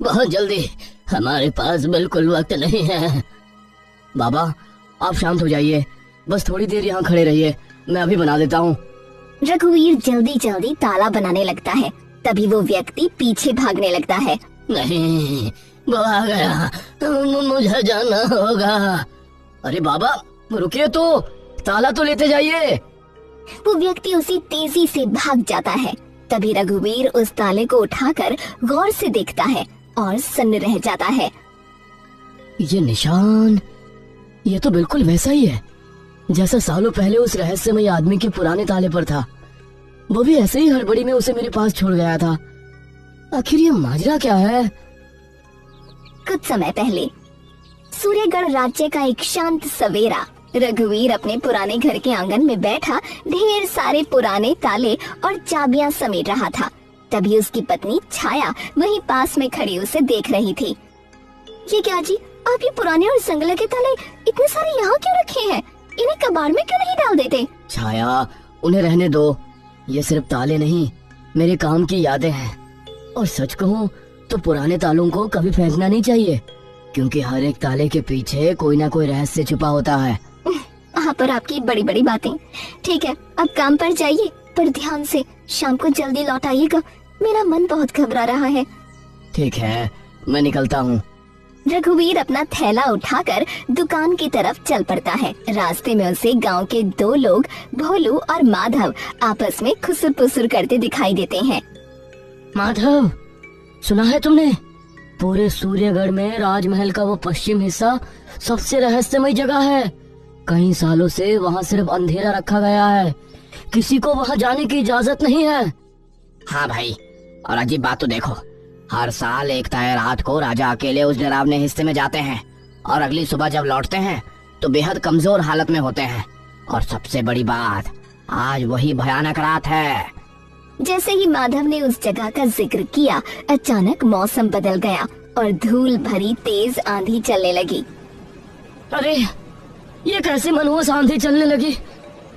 बहुत जल्दी, हमारे पास बिल्कुल वक्त नहीं है। बाबा आप शांत हो जाइए, बस थोड़ी देर यहाँ खड़े रहिए, मैं अभी बना देता हूँ। रघुवीर जल्दी जल्दी ताला बनाने लगता है। तभी वो व्यक्ति पीछे भागने लगता है। नहीं, वो आ गया, मुझे जाना होगा। अरे बाबा रुकिए तो, ताला तो लेते जाइए। वो व्यक्ति उसी तेजी से भाग जाता है। तभी रघुवीर उस ताले को उठाकर गौर से देखता है और सन्न रह जाता है। ये निशान, ये तो बिल्कुल वैसा ही है जैसा सालों पहले उस रहस्यमय आदमी के पुराने ताले पर था। वो भी ऐसे ही हड़बड़ी में उसे मेरे पास छोड़ गया था। आखिर ये माजरा क्या है? कुछ समय पहले सूर्यगढ़ राज्य का एक शांत सवेरा। रघुवीर अपने पुराने घर के आंगन में बैठा ढेर सारे पुराने ताले और चाबियां समेट रहा था। तभी उसकी पत्नी छाया वहीं पास में खड़ी उसे देख रही थी। ये क्या जी, आप ये पुराने और संगला के ताले इतने सारे यहाँ क्यों रखे हैं? इन्हें कबाड़ में क्यों नहीं डाल देते? छाया उन्हें रहने दो, ये सिर्फ ताले नहीं मेरे काम की यादें हैं। और सच कहूँ तो पुराने तालों को कभी फेंकना नहीं चाहिए, क्योंकि हर एक ताले के पीछे कोई ना कोई रहस्य छुपा होता है। वहाँ पर आपकी बड़ी बड़ी बातें। ठीक है, अब काम पर जाइए, पर ध्यान से, शाम को जल्दी लौट आइएगा। मेरा मन बहुत घबरा रहा है। ठीक है, मैं निकलता हूँ। रघुवीर अपना थैला उठाकर दुकान की तरफ चल पड़ता है। रास्ते में उसे गांव के दो लोग भोलू और माधव आपस में खुसुर पुसुर करते दिखाई देते हैं। माधव, सुना है तुमने? पूरे सूर्यगढ़ में राजमहल का वो पश्चिम हिस्सा सबसे रहस्यमय जगह है। कई सालों से वहाँ सिर्फ अंधेरा रखा गया है, किसी को वहाँ जाने की इजाजत नहीं है। हाँ भाई, और अजीब बात तो देखो, हर साल एक तय रात को राजा अकेले उस डरावने हिस्से में जाते हैं और अगली सुबह जब लौटते हैं तो बेहद कमजोर हालत में होते हैं। और सबसे बड़ी बात, आज वही भयानक रात है। जैसे ही माधव ने उस जगह का जिक्र किया, अचानक मौसम बदल गया और धूल भरी तेज आंधी चलने लगी। अरे ये कैसे मनहूस आंधी चलने लगी?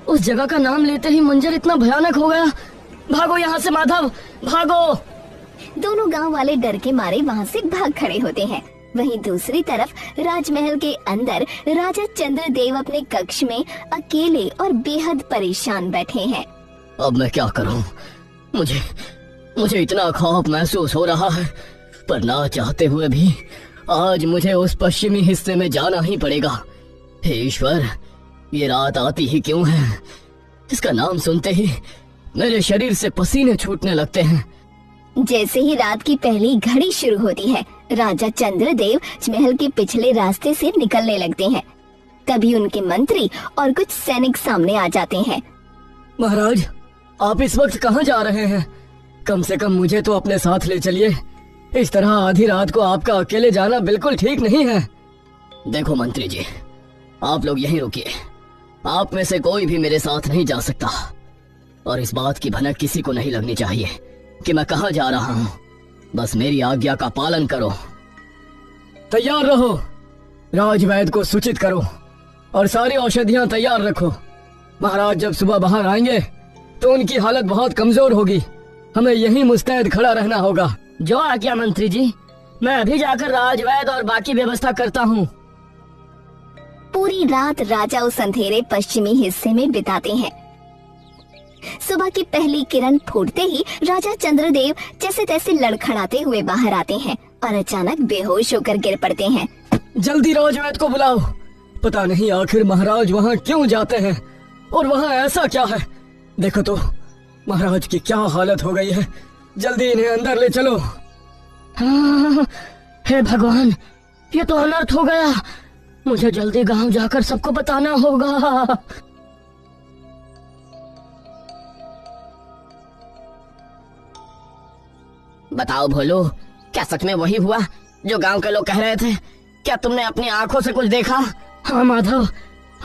उस जगह का नाम लेते ही मंजर इतना भयानक हो गया। भागो यहाँ से माधव, भागो। दोनों गांव वाले डर के मारे वहाँ से भाग खड़े होते हैं। वहीं दूसरी तरफ राजमहल के अंदर राजा चंद्रदेव अपने कक्ष में अकेले और बेहद परेशान बैठे हैं। अब मैं क्या करूं? मुझे इतना खौफ महसूस हो रहा है, पर ना चाहते हुए भी आज मुझे उस पश्चिमी हिस्से में जाना ही पड़ेगा। हे ईश्वर, ये रात आती ही क्यों है? इसका नाम सुनते ही मेरे शरीर से पसीने छूटने लगते हैं। जैसे ही रात की पहली घड़ी शुरू होती है, राजा चंद्रदेव महल के पिछले रास्ते से निकलने लगते हैं। तभी उनके मंत्री और कुछ सैनिक सामने आ जाते हैं। महाराज, आप इस वक्त कहाँ जा रहे हैं? कम से कम मुझे तो अपने साथ ले चलिए। इस तरह आधी रात को आपका अकेले जाना बिल्कुल ठीक नहीं है। देखो मंत्री जी, आप लोग यहीं रुकिए। आप में से कोई भी मेरे साथ नहीं जा सकता, और इस बात की भनक किसी को नहीं लगनी चाहिए कि मैं कहाँ जा रहा हूँ। बस मेरी आज्ञा का पालन करो। तैयार रहो, राजवैद्य को सूचित करो और सारी औषधियाँ तैयार रखो। महाराज जब सुबह बाहर आएंगे तो उनकी हालत बहुत कमजोर होगी। हमें यहीं मुस्तैद खड़ा रहना होगा। जो आज्ञा मंत्री जी, मैं अभी जाकर राजवैद्य और बाकी व्यवस्था करता हूँ। पूरी रात राजा उस अंधेरे पश्चिमी हिस्से में बिताते हैं। सुबह की पहली किरण फूटते ही राजा चंद्रदेव जैसे तैसे लड़खड़ाते हुए बाहर आते हैं और अचानक बेहोश होकर गिर पड़ते हैं। जल्दी राजवैद्य को बुलाओ। पता नहीं आखिर महाराज वहाँ क्यों जाते हैं और वहाँ ऐसा क्या है। देखो तो महाराज की क्या हालत हो गई है। जल्दी इन्हें अंदर ले चलो। हाँ, हे भगवान, ये तो अनर्थ हो गया। मुझे जल्दी गांव जाकर सबको बताना होगा। बताओ भोलू, क्या सच में वही हुआ जो गांव के लोग कह रहे थे? क्या तुमने अपनी आंखों से कुछ देखा? हाँ माधव,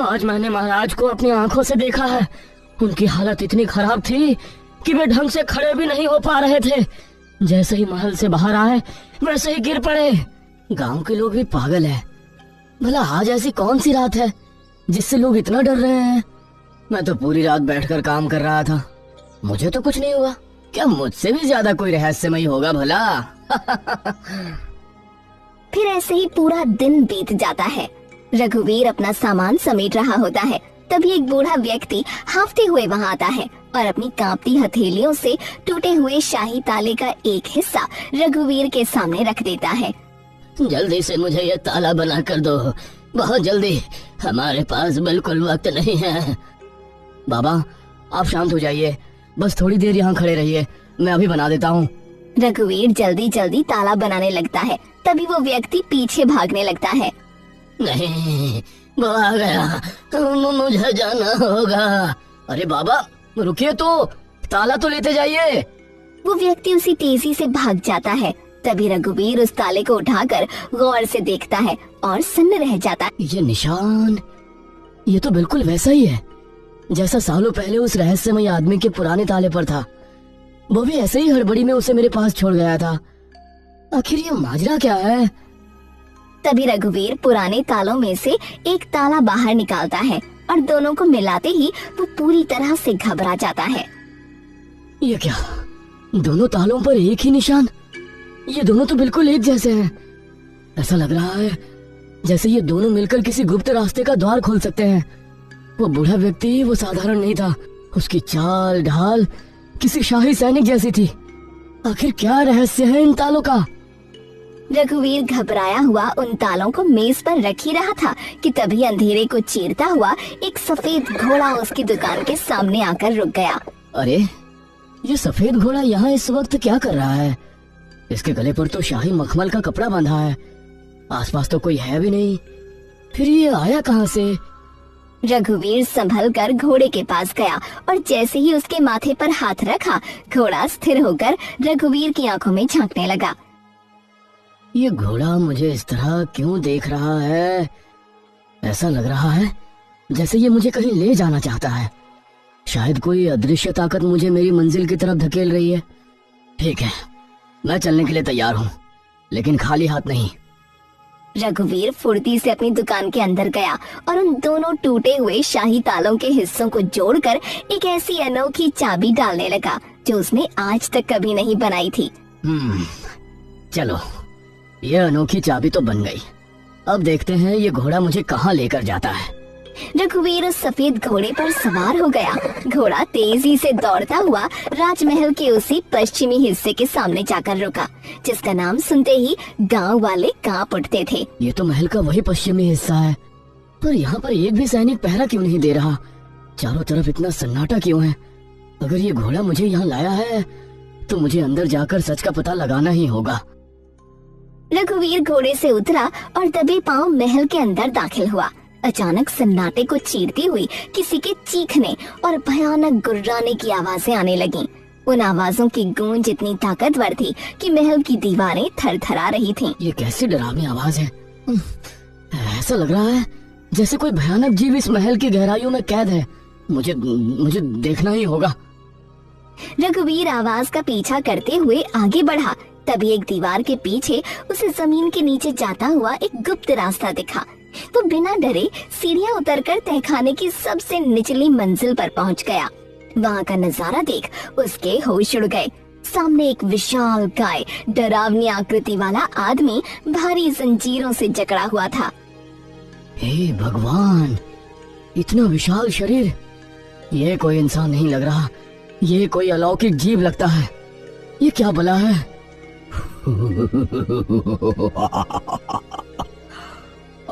आज मैंने महाराज को अपनी आंखों से देखा है। उनकी हालत इतनी खराब थी कि वे ढंग से खड़े भी नहीं हो पा रहे थे। जैसे ही महल से बाहर आए वैसे ही गिर पड़े। गांव के लोग भी पागल हैं। भला आज ऐसी कौन सी रात है जिससे लोग इतना डर रहे हैं? मैं तो पूरी रात बैठकर काम कर रहा था, मुझे तो कुछ नहीं हुआ। क्या मुझसे भी ज्यादा कोई रहस्यमयी होगा भला? फिर ऐसे ही पूरा दिन बीत जाता है। रघुवीर अपना सामान समेट रहा होता है, तभी एक बूढ़ा व्यक्ति हांफते हुए वहां आता है और अपनी कांपती हथेलियों से टूटे हुए शाही ताले का एक हिस्सा रघुवीर के सामने रख देता है। जल्दी से मुझे ये ताला बना कर दो, बहुत जल्दी, हमारे पास बिल्कुल वक्त नहीं है। बाबा आप शांत हो जाइए, बस थोड़ी देर यहाँ खड़े रहिए, मैं अभी बना देता हूँ। रघुवीर जल्दी जल्दी ताला बनाने लगता है, तभी वो व्यक्ति पीछे भागने लगता है। नहीं, वो आ गया, मुझे जाना होगा। अरे बाबा रुकिए तो, ताला तो लेते जाइए। वो व्यक्ति उसी तेजी से भाग जाता है। तभी रघुवीर उस ताले को उठाकर गौर से देखता है और सन्न रह जाता है। ये निशान, ये तो बिल्कुल वैसा ही है जैसा सालों पहले उस रहस्यमय आदमी के पुराने ताले पर था। वो भी ऐसे ही हड़बड़ी में उसे मेरे पास छोड़ गया था। आखिर ये माजरा क्या है? तभी रघुवीर पुराने तालों में से एक ताला बाहर निकालता है और दोनों को मिलाते ही वो पूरी तरह से घबरा जाता है। ये क्या, दोनों तालों पर एक ही निशान? ये दोनों तो बिल्कुल एक जैसे हैं। ऐसा लग रहा है जैसे ये दोनों मिलकर किसी गुप्त रास्ते का द्वार खोल सकते हैं। वो बूढ़ा व्यक्ति वो साधारण नहीं था, उसकी चाल ढाल किसी शाही सैनिक जैसी थी। आखिर क्या रहस्य है इन तालों का? रघुवीर घबराया हुआ उन तालों को मेज पर रख ही रहा था कि तभी अंधेरे को चीरता हुआ एक सफेद घोड़ा उसकी दुकान के सामने आकर रुक गया। अरे ये सफेद घोड़ा यहाँ इस वक्त क्या कर रहा है? इसके गले पर तो शाही मखमल का कपड़ा बांधा है, आसपास तो कोई है भी नहीं। फिर ये आया कहाँ से? रघुवीर संभल कर घोड़े के पास गया और जैसे ही उसके माथे पर हाथ रखा, घोड़ा स्थिर होकर रघुवीर की आंखों में झांकने लगा। ये घोड़ा मुझे इस तरह क्यों देख रहा है? ऐसा लग रहा है जैसे ये मुझे कहीं ले जाना चाहता है। शायद कोई अदृश्य ताकत मुझे मेरी मंजिल की तरफ धकेल रही है। ठीक है, मैं चलने के लिए तैयार हूँ, लेकिन खाली हाथ नहीं। रघुवीर फुर्ती से अपनी दुकान के अंदर गया और उन दोनों टूटे हुए शाही तालों के हिस्सों को जोड़कर एक ऐसी अनोखी चाबी डालने लगा जो उसने आज तक कभी नहीं बनाई थी। चलो, ये अनोखी चाबी तो बन गई। अब देखते हैं ये घोड़ा मुझे कहाँ लेकर जाता है। रघुवीर उस सफेद घोड़े पर सवार हो गया। घोड़ा तेजी से दौड़ता हुआ राजमहल के उसी पश्चिमी हिस्से के सामने जाकर रुका, जिसका नाम सुनते ही गांव वाले कांप उठते थे। ये तो महल का वही पश्चिमी हिस्सा है, पर यहाँ पर एक भी सैनिक पहरा क्यों नहीं दे रहा? चारों तरफ इतना सन्नाटा क्यों है? अगर ये घोड़ा मुझे यहाँ लाया है तो मुझे अंदर जाकर सच का पता लगाना ही होगा। रघुवीर घोड़े से उतरा और दबे पांव महल के अंदर दाखिल हुआ। अचानक सन्नाटे को चीरती हुई किसी के चीखने और भयानक गुर्राने की आवाजें आने लगीं। उन आवाजों की गूंज इतनी ताकतवर थी कि महल की दीवारें थरथरा रही थीं। ये कैसी डरावनी आवाज है? ऐसा लग रहा है जैसे कोई भयानक जीव इस महल की गहराइयों में कैद है। मुझे देखना ही होगा। रघुवीर आवाज का पीछा करते हुए आगे बढ़ा। तभी एक दीवार के पीछे उसे जमीन के नीचे जाता हुआ एक गुप्त रास्ता दिखा। वो बिना डरे सीढ़ियां उतरकर तहखाने की सबसे निचली मंजिल पर पहुंच गया। वहां का नजारा देख उसके होश उड़ गए। सामने एक विशाल काय डरावनी आकृति वाला आदमी भारी जंजीरों से जकड़ा हुआ था। हे भगवान, इतना विशाल शरीर! ये कोई इंसान नहीं लग रहा, ये कोई अलौकिक जीव लगता है। ये क्या भला है?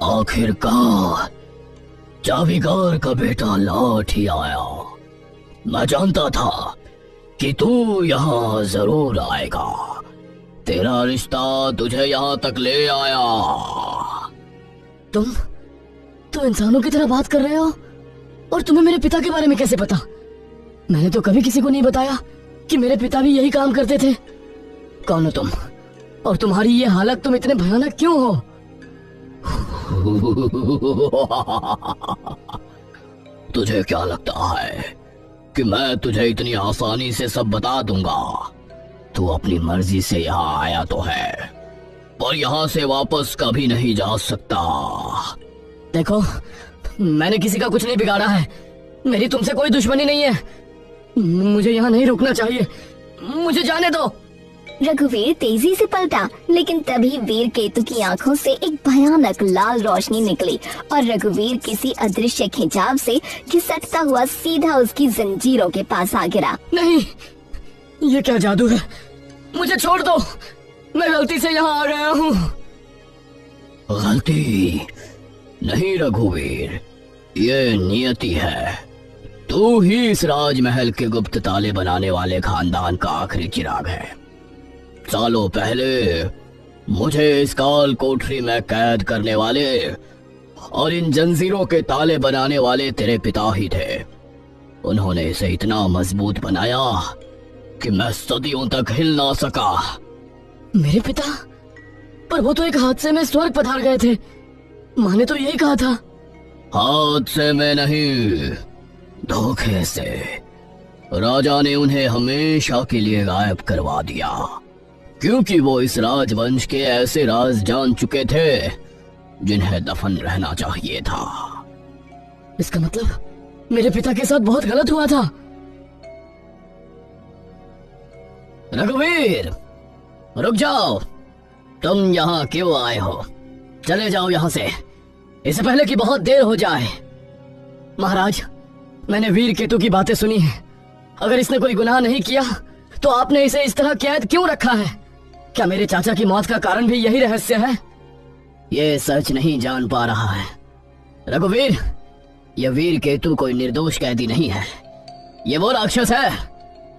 आखिरकार चाबीकार का बेटा लौट ही आया। मैं जानता था कि तू यहाँ जरूर आएगा। तेरा रिश्ता तुझे यहाँ तक ले आया। तुम तो इंसानों की तरह बात कर रहे हो, और तुम्हें मेरे पिता के बारे में कैसे पता? मैंने तो कभी किसी को नहीं बताया कि मेरे पिता भी यही काम करते थे। कौन हो तुम, और तुम्हारी ये हालत, तुम इतने भयानक क्यों हो? तुझे क्या लगता है कि मैं तुझे इतनी आसानी से सब बता दूंगा? तू अपनी मर्जी से यहाँ आया तो है, पर यहाँ से वापस कभी नहीं जा सकता। देखो, मैंने किसी का कुछ नहीं बिगाड़ा है। मेरी तुमसे कोई दुश्मनी नहीं है। मुझे यहाँ नहीं रुकना चाहिए, मुझे जाने दो। रघुवीर तेजी से पलटा, लेकिन तभी वीर केतु की आंखों से एक भयानक लाल रोशनी निकली और रघुवीर किसी अदृश्य खिंचाव से घिसटता हुआ सीधा उसकी जंजीरों के पास आ गिरा। नहीं, ये क्या जादू है? मुझे छोड़ दो, मैं गलती से यहाँ आ गया हूँ। गलती नहीं रघुवीर, ये नियति है। तू ही इस राजमहल के गुप्त ताले बनाने वाले खानदान का आखिरी चिराग है। सालों पहले मुझे इस काल कोठरी में कैद करने वाले और इन जंजीरों के ताले बनाने वाले तेरे पिता ही थे। उन्होंने इसे इतना मजबूत बनाया कि मैं सदियों तक हिल ना सका। मेरे पिता? पर वो तो एक हादसे में स्वर्ग पधार गए थे, माँ ने तो यही कहा था। हादसे में नहीं, धोखे से। राजा ने उन्हें हमेशा के लिए गायब करवा दिया, क्योंकि वो इस राजवंश के ऐसे राज जान चुके थे जिन्हें दफन रहना चाहिए था। इसका मतलब मेरे पिता के साथ बहुत गलत हुआ था। रघुवीर, रुक जाओ। तुम यहाँ क्यों आए हो? चले जाओ यहाँ से, इससे पहले कि बहुत देर हो जाए। महाराज, मैंने वीर केतु की बातें सुनी है। अगर इसने कोई गुनाह नहीं किया तो आपने इसे इस तरह कैद क्यों रखा है? क्या मेरे चाचा की मौत का कारण भी यही रहस्य है? ये सच नहीं जान पा रहा है रघुवीर। ये वीर केतु कोई निर्दोष कैदी नहीं है। ये वो राक्षस है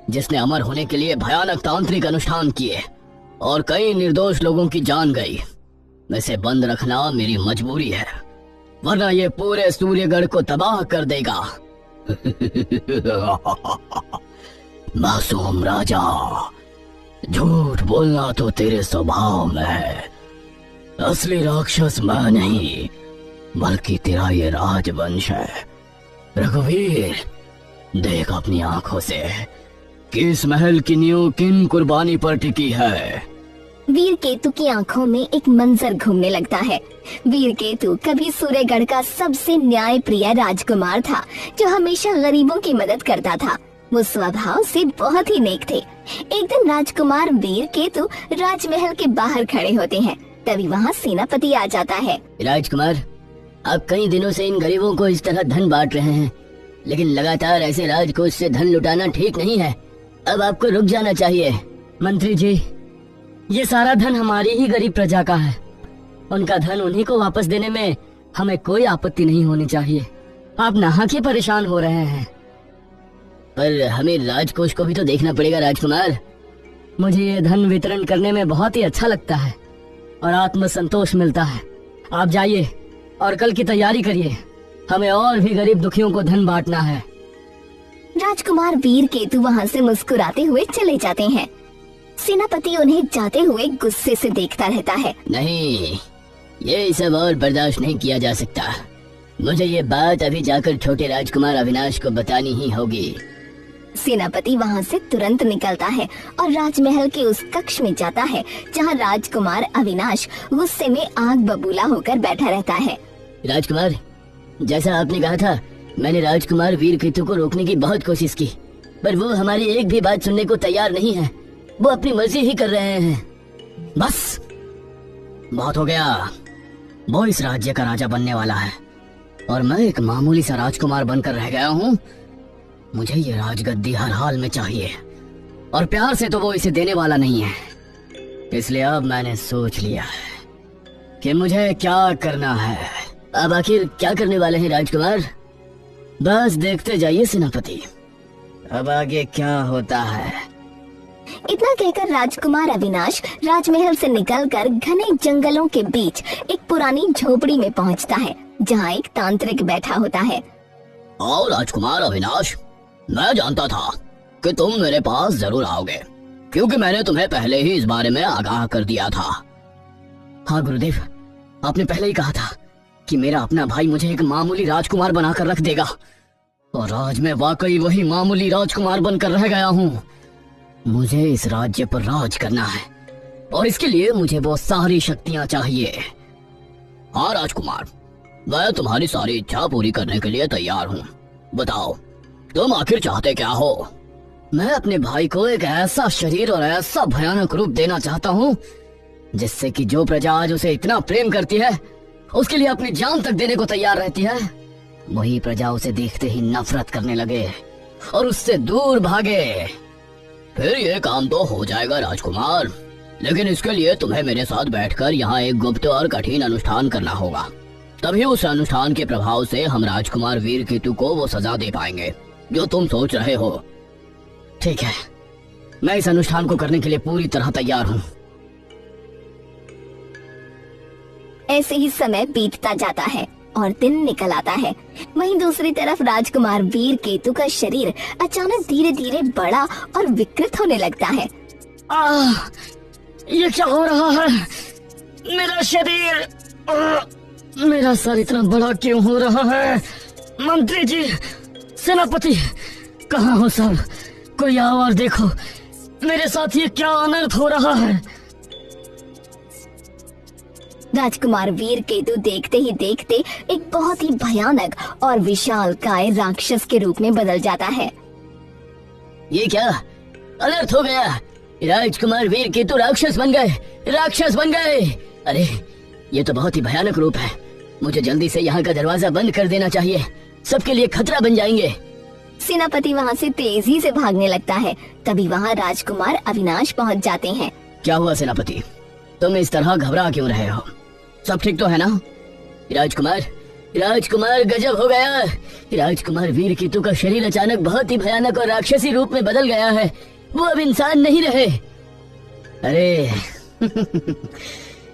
जिसने अमर होने के लिए भयानक तांत्रिक अनुष्ठान किए और कई निर्दोष लोगों की जान गई। इसे बंद रखना मेरी मजबूरी है, वरना ये पूरे सूर्यगढ़ को तबाह कर देगा। मासूम राजा, झूठ बोलना तो तेरे स्वभाव में है। असली राक्षस मैं नहीं, बल्कि तेरा ये राजवंश है। रघुवीर, देख अपनी आंखों से कि इस महल की नींव किन कुर्बानी पर टिकी है। वीर केतु की आंखों में एक मंजर घूमने लगता है। वीर केतु कभी सूर्यगढ़ का सबसे न्याय प्रिय राजकुमार था, जो हमेशा गरीबों की मदद करता था। वो स्वभाव से बहुत ही नेक थे। एक दिन राजकुमार वीर केतु राजमहल के बाहर खड़े होते हैं, तभी वहाँ सेनापति आ जाता है। राजकुमार, आप कई दिनों से इन गरीबों को इस तरह धन बांट रहे हैं, लेकिन लगातार ऐसे राजकोष से धन लुटाना ठीक नहीं है। अब आपको रुक जाना चाहिए। मंत्री जी, ये सारा धन हमारी ही गरीब प्रजा का है। उनका धन उन्हीं को वापस देने में हमें कोई आपत्ति नहीं होनी चाहिए। आप नाहक ही परेशान हो रहे हैं। पर हमें राजकोष को भी तो देखना पड़ेगा राजकुमार। मुझे ये धन वितरण करने में बहुत ही अच्छा लगता है और आत्मसंतोष मिलता है। आप जाइए और कल की तैयारी करिए। हमें और भी गरीब दुखियों को धन बांटना है। राजकुमार वीर केतु वहाँ से मुस्कुराते हुए चले जाते हैं। सेनापति उन्हें जाते हुए गुस्से से देखता रहता है। नहीं, ये सब और बर्दाश्त नहीं किया जा सकता। मुझे ये बात अभी जाकर छोटे राजकुमार अविनाश को बतानी ही होगी। सेनापति वहाँ से तुरंत निकलता है और राजमहल के उस कक्ष में जाता है जहाँ राजकुमार अविनाश गुस्से में आग बबूला होकर बैठा रहता है। राजकुमार, जैसा आपने कहा था, मैंने राजकुमार वीर केतु को रोकने की बहुत कोशिश की, पर वो हमारी एक भी बात सुनने को तैयार नहीं है। वो अपनी मर्जी ही कर रहे हैं। बस बहुत हो गया। वो इस राज्य का राजा बनने वाला है और मैं एक मामूली सा राजकुमार बनकर रह गया हूँ। मुझे ये राजगद्दी हर हाल में चाहिए और प्यार से तो वो इसे देने वाला नहीं है। इसलिए अब मैंने सोच लिया है कि मुझे क्या करना है। अब आखिर क्या करने वाले हैं राजकुमार? बस देखते जाइए सेनापति, अब आगे क्या होता है। इतना कहकर राजकुमार अविनाश राजमहल से निकलकर घने जंगलों के बीच एक पुरानी झोपड़ी में पहुंचता है, जहां एक तांत्रिक बैठा होता है। आओ राजकुमार अविनाश, मैं जानता था कि तुम मेरे पास जरूर आओगे, क्योंकि मैंने तुम्हें पहले ही इस बारे में आगाह कर दिया था। हाँ गुरुदेव, आपने पहले ही कहा था कि मेरा अपना भाई मुझे एक मामूली राजकुमार बनाकर रख देगा, और आज मैं वाकई वही मामूली राजकुमार बनकर रह गया हूँ। मुझे इस राज्य पर राज करना है और इसके लिए मुझे वो सारी शक्तियाँ चाहिए। हाँ राजकुमार, मैं तुम्हारी सारी इच्छा पूरी करने के लिए तैयार हूँ। बताओ, तुम आखिर चाहते क्या हो? मैं अपने भाई को एक ऐसा शरीर और ऐसा भयानक रूप देना चाहता हूँ जिससे कि जो प्रजा आज उसे इतना प्रेम करती है, उसके लिए अपनी जान तक देने को तैयार रहती है, वही प्रजा उसे देखते ही नफरत करने लगे और उससे दूर भागे। फिर ये काम तो हो जाएगा राजकुमार, लेकिन इसके लिए तुम्हें मेरे साथ बैठकर यहाँ एक गुप्त और कठिन अनुष्ठान करना होगा। तभी उस अनुष्ठान के प्रभाव से हम राजकुमार वीरकेतु को वो सजा दे पाएंगे जो तुम सोच रहे हो। ठीक है, मैं इस अनुष्ठान को करने के लिए पूरी तरह तैयार हूँ। ऐसे ही समय बीतता जाता है और दिन निकल आता है। वहीं दूसरी तरफ राजकुमार वीरकेतु का शरीर अचानक धीरे धीरे बड़ा और विकृत होने लगता है। ये क्या हो रहा है? मेरा शरीर, मेरा सर इतना बड़ा क्यों हो रहा है? मंत्री जी, सेनापति, कहाँ हो सब? कोई आओ और देखो, मेरे साथ ये क्या अनर्थ हो रहा है? राजकुमार वीरकेतु देखते ही देखते एक बहुत ही भयानक और विशाल काय राक्षस के रूप में बदल जाता है। ये क्या अनर्थ हो गया? राजकुमार वीरकेतु राक्षस बन गए, राक्षस बन गए। अरे ये तो बहुत ही भयानक रूप है। मुझे जल्दी से यहाँ का दरवाजा बंद कर देना चाहिए, सबके लिए खतरा बन जाएंगे। सेनापति वहाँ से तेजी से भागने लगता है। तभी वहाँ राजकुमार अविनाश पहुँच जाते हैं। क्या हुआ सेनापति, तुम इस तरह घबरा क्यों रहे हो? सब ठीक तो है ना? राजकुमार, राजकुमार गजब हो गया। राजकुमार वीरकेतु का शरीर अचानक बहुत ही भयानक और राक्षसी रूप में बदल गया है। वो अब इंसान नहीं रहे। अरे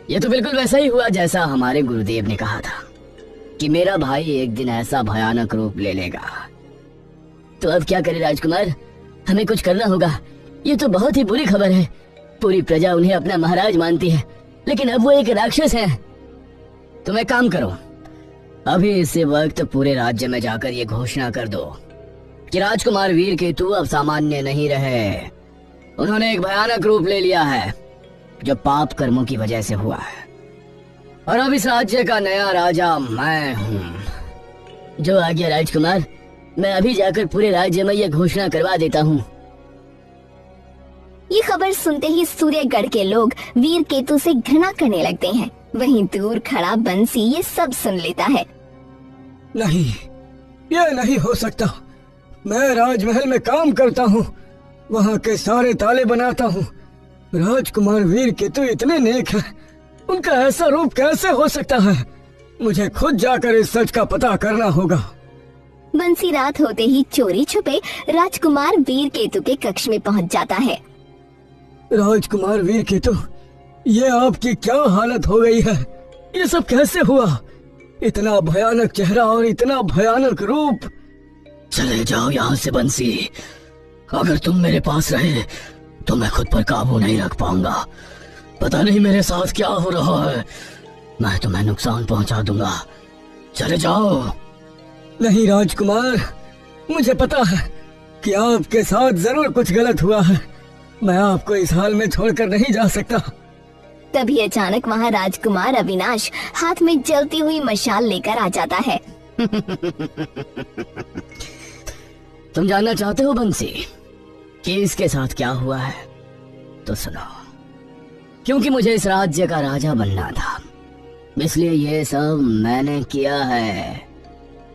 ये तो बिल्कुल वैसा ही हुआ जैसा हमारे गुरुदेव ने कहा था कि मेरा भाई एक दिन ऐसा भयानक रूप ले लेगा। तो अब क्या करें राजकुमार, हमें कुछ करना होगा। ये तो बहुत ही बुरी खबर है। पूरी प्रजा उन्हें अपना महाराज मानती है, लेकिन अब वो एक राक्षस है। तुम एक काम करो, अभी इसी वक्त पूरे राज्य में जाकर ये घोषणा कर दो कि राजकुमार वीरकेतु अब सामान्य नहीं रहे। उन्होंने एक भयानक रूप ले लिया है जो पाप कर्मों की वजह से हुआ है, और अब इस राज्य का नया राजा मैं हूँ। जो आज्ञा राजकुमार, मैं अभी जाकर पूरे राज्य में यह घोषणा करवा देता हूँ। ये खबर सुनते ही सूर्यगढ़ के लोग वीरकेतु से घृणा करने लगते हैं। वहीं दूर खड़ा बंसी ये सब सुन लेता है। नहीं, ये नहीं हो सकता। मैं राजमहल में काम करता हूँ, वहाँ के सारे ताले बनाता हूँ। राजकुमार वीरकेतु इतने नेक हैं, उनका ऐसा रूप कैसे हो सकता है? मुझे खुद जाकर इस सच का पता करना होगा। बंसी रात होते ही चोरी छुपे राजकुमार वीरकेतु के कक्ष में पहुँच जाता है। राजकुमार वीरकेतु, ये आपकी क्या हालत हो गई है? ये सब कैसे हुआ? इतना भयानक चेहरा और इतना भयानक रूप। चले जाओ यहाँ से बंसी। अगर तुम मेरे पास रहे तो मैं खुद पर काबू नहीं रख पाऊंगा। पता नहीं मेरे साथ क्या हो रहा है, मैं तुम्हें नुकसान पहुंचा दूंगा। चले जाओ। नहीं राजकुमार, मुझे पता है कि आपके साथ जरूर कुछ गलत हुआ है। मैं आपको इस हाल में छोड़कर नहीं जा सकता। तभी अचानक वहाँ राजकुमार अविनाश हाथ में जलती हुई मशाल लेकर आ जाता है। तुम जानना चाहते हो बंसी कि इसके साथ क्या हुआ है? तो सुनो। क्योंकि मुझे इस राज्य का राजा बनना था, इसलिए ये सब मैंने किया है।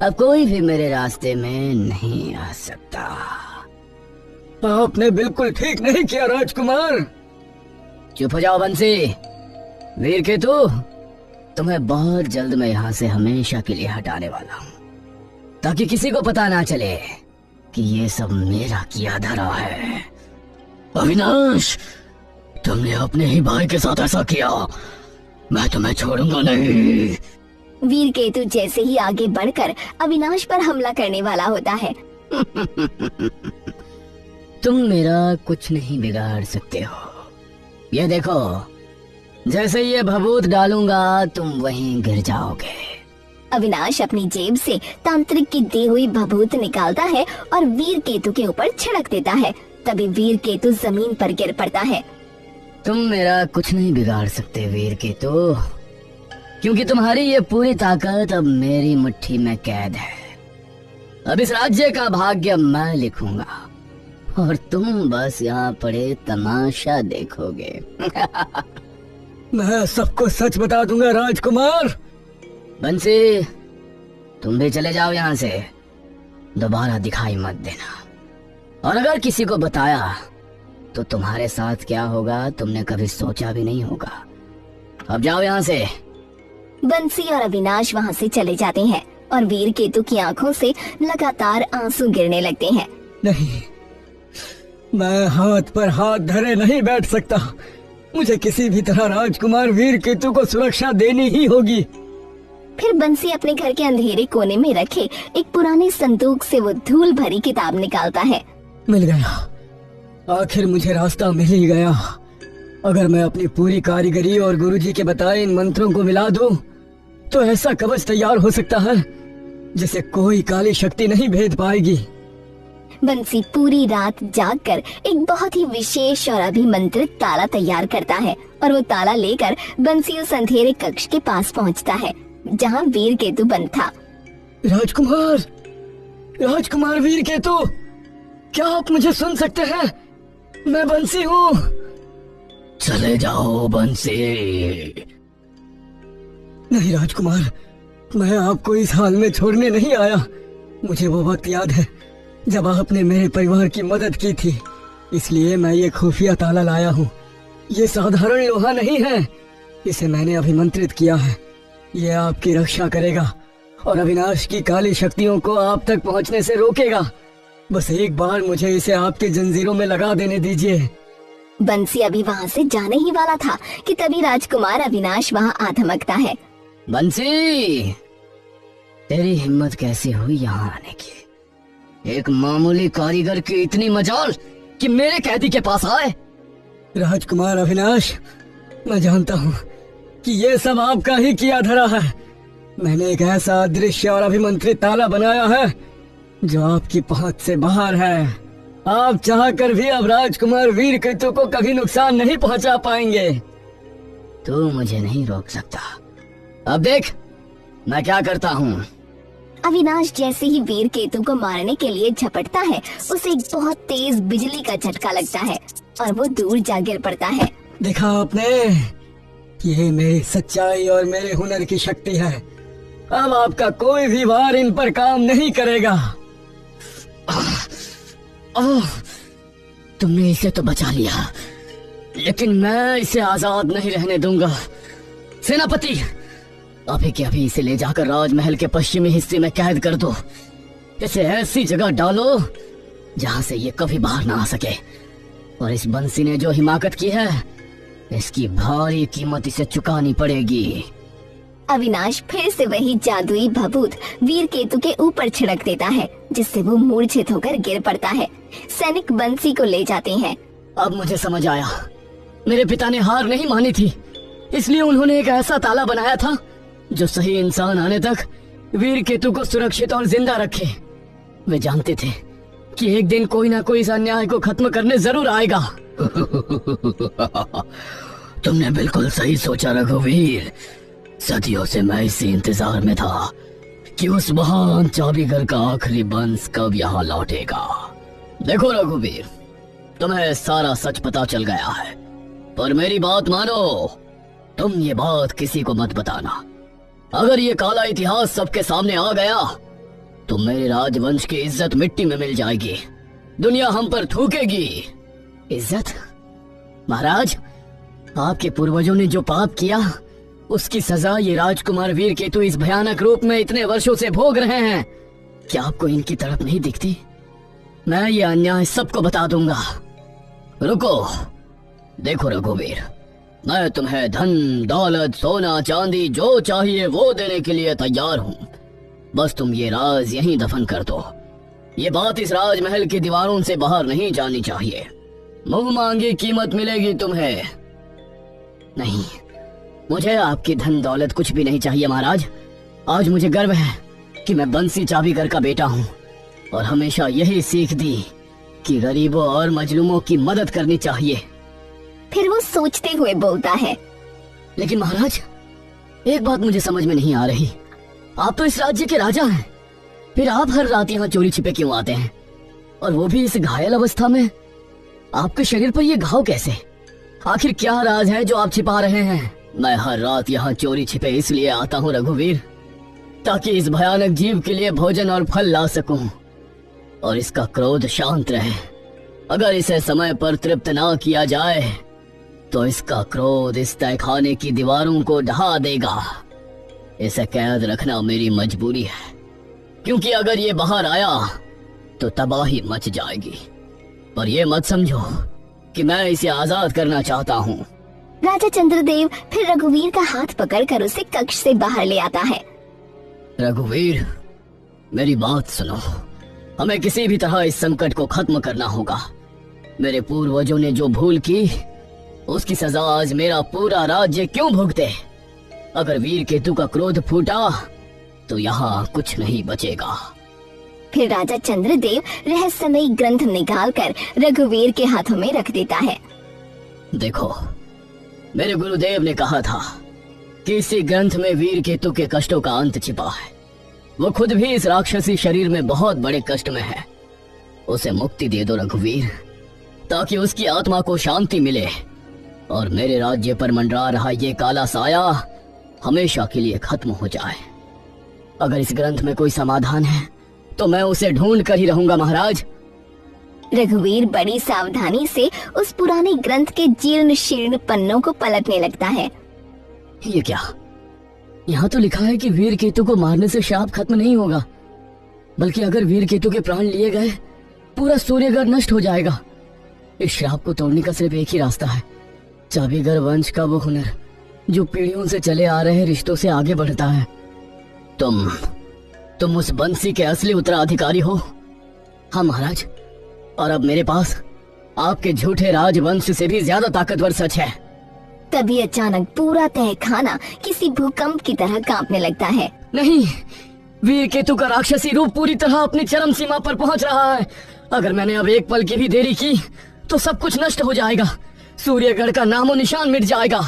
अब कोई भी मेरे रास्ते में नहीं आ सकता। आपने बिल्कुल ठीक नहीं किया राजकुमार। चुप हो जाओ बंसी। वीरकेतु, तुम्हें बहुत जल्द मैं यहाँ से हमेशा के लिए हटाने वाला हूँ, ताकि किसी को पता ना चले कि ये सब मेरा किया धरा है। अविनाश, तुमने अपने ही भाई के साथ ऐसा किया, मैं तुम्हें छोड़ूंगा नहीं। वीरकेतु जैसे ही आगे बढ़कर अविनाश पर हमला करने वाला होता है। तुम मेरा कुछ नहीं बिगाड़ सकते हो। ये देखो, जैसे ये भभूत डालूंगा तुम वहीं गिर जाओगे। अविनाश अपनी जेब से तांत्रिक की दी हुई भभूत निकालता है और वीरकेतु के ऊपर छिड़क देता है। तभी वीरकेतु जमीन पर गिर पड़ता है। तुम मेरा कुछ नहीं बिगाड़ सकते वीरकेतु, क्योंकि तुम्हारी ये पूरी ताकत अब मेरी मुट्ठी में कैद है। अब इस राज्य का भाग्य मैं लिखूंगा, और तुम बस यहाँ पड़े तमाशा देखोगे। मैं सबको सच बता दूंगा राजकुमार। बंसी, तुम भी चले जाओ यहाँ से, दोबारा दिखाई मत देना। और अगर किसी को बताया तो तुम्हारे साथ क्या होगा तुमने कभी सोचा भी नहीं होगा। अब जाओ यहाँ से। बंसी और अविनाश वहाँ से चले जाते हैं और वीर केतु की आंखों से लगातार आंसू गिरने लगते हैं। नहीं, मैं हाथ पर हाथ धरे नहीं बैठ सकता। मुझे किसी भी तरह राजकुमार वीर केतु को सुरक्षा देनी ही होगी। फिर बंसी अपने घर के अंधेरे कोने में रखे एक पुराने संदूक से वो धूल भरी किताब निकालता है। मिल गया, आखिर मुझे रास्ता मिल ही गया। अगर मैं अपनी पूरी कारीगरी और गुरुजी के बताए इन मंत्रों को मिला दूं, तो ऐसा कवच तैयार हो सकता है जिसे कोई काली शक्ति नहीं भेद पाएगी। बंसी पूरी रात जागकर एक बहुत ही विशेष और अभिमंत्रित ताला तैयार करता है और वो ताला लेकर बंसी उस अंधेरे कक्ष के पास पहुंचता है जहां वीर केतु बंद था। राजकुमार, राजकुमार वीर केतु, क्या आप मुझे सुन सकते हैं? मैं बंसी हूँ। चले जाओ बंसी। नहीं राजकुमार, मैं आपको इस हाल में छोड़ने नहीं आया। मुझे वो वक्त याद है जब आपने मेरे परिवार की मदद की थी, इसलिए मैं ये खुफिया ताला लाया हूँ। ये साधारण लोहा नहीं है, इसे मैंने अभिमंत्रित किया है। ये आपकी रक्षा करेगा और अविनाश की काली शक्तियों को आप तक पहुँचने से रोकेगा। बस एक बार मुझे इसे आपके जंजीरों में लगा देने दीजिए। बंसी अभी वहाँ से जाने ही वाला था कि तभी राजकुमार अविनाश वहाँ आ धमकता है। बंसी, तेरी हिम्मत कैसे हुई यहाँ आने की? एक मामूली कारीगर की इतनी मजाल कि मेरे कैदी के पास आए। राजकुमार अविनाश, मैं जानता हूँ कि ये सब आपका ही किया धरा है। मैंने एक ऐसा अदृश्य और अभिमंत्रित ताला बनाया है जो आपकी पहुंच से बाहर है। आप चाहकर भी अब राजकुमार वीर केतु को कभी नुकसान नहीं पहुंचा पाएंगे। तू मुझे नहीं रोक सकता। अब देख मैं क्या करता हूँ। अविनाश जैसे ही वीर केतु को मारने के लिए झपटता है, उसे एक बहुत तेज बिजली का झटका लगता है और वो दूर जा गिर पड़ता है। देखा आपने, ये मेरी सच्चाई और मेरे हुनर की शक्ति है। अब आपका कोई भी वार इन पर काम नहीं करेगा। तुमने इसे तो बचा लिया, लेकिन मैं इसे आजाद नहीं रहने दूंगा। सेनापति, अभी के अभी इसे ले जाकर राजमहल के पश्चिमी हिस्से में कैद कर दो। इसे ऐसी जगह डालो जहां से ये कभी बाहर ना आ सके। और इस बंसी ने जो हिमाकत की है, इसकी भारी कीमत इसे चुकानी पड़ेगी। अविनाश फिर से वही जादुई भभूत वीर केतु के ऊपर छिड़क देता है, जिससे वो मूर्छित होकर गिर पड़ता है। सैनिक बंसी को ले जाते हैं। अब मुझे समझ आया, मेरे पिता ने हार नहीं मानी थी, इसलिए उन्होंने एक ऐसा ताला बनाया था जो सही इंसान आने तक वीर केतु को सुरक्षित और जिंदा रखे। वे जानते थे कि एक दिन कोई ना कोई इस अन्याय को खत्म करने जरूर आएगा। तुमने बिल्कुल सही सोचा रघुवीर। सदियों से मैं इसी इंतजार में था कि उस महान चाबीगर का आखिरी वंश कब यहाँ लौटेगा। देखो रघुवीर, तुम्हें सारा सच पता चल गया है, पर मेरी बात मानो, तुम ये बात किसी को मत बताना। अगर ये काला इतिहास सबके सामने आ गया तो मेरे राजवंश की इज्जत मिट्टी में मिल जाएगी। दुनिया हम पर थूकेगी। इज्जत? महाराज, आपके पूर्वजों ने जो पाप किया उसकी सजा ये राजकुमार वीर केतु इस भयानक रूप में इतने वर्षों से भोग रहे हैं। क्या आपको इनकी तड़प नहीं दिखती? मैं ये अन्याय सबको बता दूंगा। रुको, देखो रघुवीर, मैं तुम्हें धन दौलत सोना चांदी जो चाहिए वो देने के लिए तैयार हूँ। बस तुम ये राज यहीं दफन कर दो। ये बात इस राजमहल की दीवारों से बाहर नहीं जानी चाहिए। मुंह मांगी कीमत मिलेगी तुम्हें। नहीं, मुझे आपकी धन दौलत कुछ भी नहीं चाहिए महाराज। आज मुझे गर्व है कि मैं बंसी चाबीगर का बेटा हूँ और हमेशा यही सीख दी कि गरीबों और मजलूमों की मदद करनी चाहिए। फिर वो सोचते हुए बोलता है, लेकिन महाराज, एक बात मुझे समझ में नहीं आ रही। आप तो इस राज्य के राजा हैं, फिर आप हर रात यहाँ चोरी छिपे क्यों आते हैं? और वो भी इस घायल अवस्था में। आपके शरीर पर ये घाव कैसे? आखिर क्या राज है जो आप छिपा रहे हैं? मैं हर रात यहाँ चोरी छिपे इसलिए आता हूँ रघुवीर, ताकि इस भयानक जीव के लिए भोजन और फल ला सकूं और इसका क्रोध शांत रहे। अगर इसे समय पर तृप्त ना किया जाए तो इसका क्रोध इस तहखाने की दीवारों को ढहा देगा। इसे कैद रखना मेरी मजबूरी है, क्योंकि अगर ये बाहर आया तो तबाही मच जाएगी। पर ये मत समझो कि मैं इसे आजाद करना चाहता हूँ। राजा चंद्रदेव फिर रघुवीर का हाथ पकड़कर उसे कक्ष से बाहर ले आता है। रघुवीर, मेरी बात सुनो। हमें किसी भी तरह इस संकट को खत्म करना होगा। मेरे पूर्वजों ने जो भूल की उसकी सजा आज मेरा पूरा राज्य क्यों भुगते? अगर वीर केतु का क्रोध फूटा तो यहाँ कुछ नहीं बचेगा। फिर राजा चंद्रदेव रहस्यमयी ग्रंथ निकालकर रघुवीर के हाथों में रख देता है। देखो, मेरे गुरुदेव ने कहा था कि इसी ग्रंथ में वीर केतु के कष्टों का अंत छिपा है। वो खुद भी इस राक्षसी शरीर में बहुत बड़े कष्ट में है। उसे मुक्ति दे दो रघुवीर, ताकि उसकी आत्मा को शांति मिले और मेरे राज्य पर मंडरा रहा ये काला साया हमेशा के लिए खत्म हो जाए। अगर इस ग्रंथ में कोई समाधान है तो मैं उसे ढूंढ कर ही रहूंगा महाराज। रघुवीर बड़ी सावधानी से उस पुराने ग्रंथ के जीर्ण शीर्ण पन्नों को पलटने लगता है। ये क्या? यहाँ तो लिखा है कि वीर केतु को मारने से श्राप खत्म नहीं होगा, बल्कि अगर वीर केतु के प्राण लिए गए पूरा सूर्यगढ़ नष्ट हो जाएगा। इस श्राप को तोड़ने का सिर्फ एक ही रास्ता है, चाबीगर वंश का वो हुनर जो पीढ़ियों से चले आ रहे रिश्तों से आगे बढ़ता है। तुम उस बंसी के असली उत्तराधिकारी हो? हाँ महाराज, और अब मेरे पास आपके झूठे राजवंश से भी ज्यादा ताकतवर सच है। तभी अचानक पूरा तहखाना किसी भूकंप की तरह कांपने लगता है। नहीं, वीर केतु का राक्षसी रूप पूरी तरह अपनी चरम सीमा पर पहुंच रहा है। अगर मैंने अब एक पल की भी देरी की तो सब कुछ नष्ट हो जाएगा। सूर्यगढ़ का नामो निशान मिट जाएगा।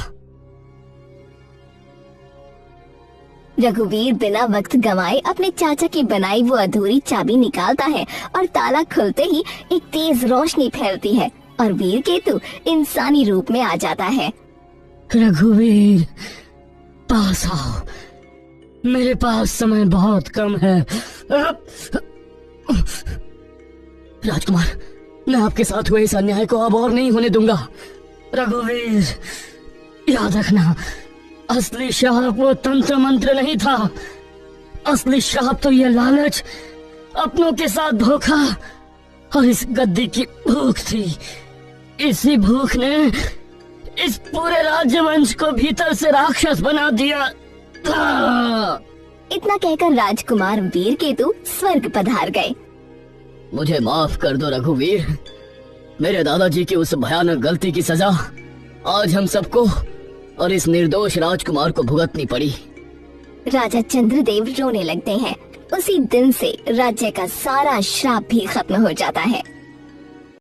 रघुवीर बिना वक्त गंवाए अपने चाचा की बनाई वो अधूरी चाबी निकालता है और ताला खुलते ही एक तेज रोशनी फैलती है और वीर केतु इंसानी रूप में आ जाता है। रघुवीर, पास आओ, मेरे पास समय बहुत कम है। राजकुमार, मैं आपके साथ हुए इस अन्याय को अब और नहीं होने दूंगा। रघुवीर, याद रखना, असली श्राप वो तंत्र मंत्र नहीं था। असली श्राप तो ये लालच, अपनों के साथ धोखा और इस गद्दी की भूख थी। इसी भूख ने इस पूरे राज्यवंश को भीतर से राक्षस बना दिया था। इतना कहकर राजकुमार वीर केतु स्वर्ग पधार गए। मुझे माफ कर दो रघुवीर। मेरे दादाजी की उस भयानक गलती की सजा आज हम सबको और इस निर्दोष राजकुमार को भुगतनी पड़ी। राजा चंद्रदेव रोने लगते हैं। उसी दिन से राज्य का सारा श्राप भी खत्म हो जाता है।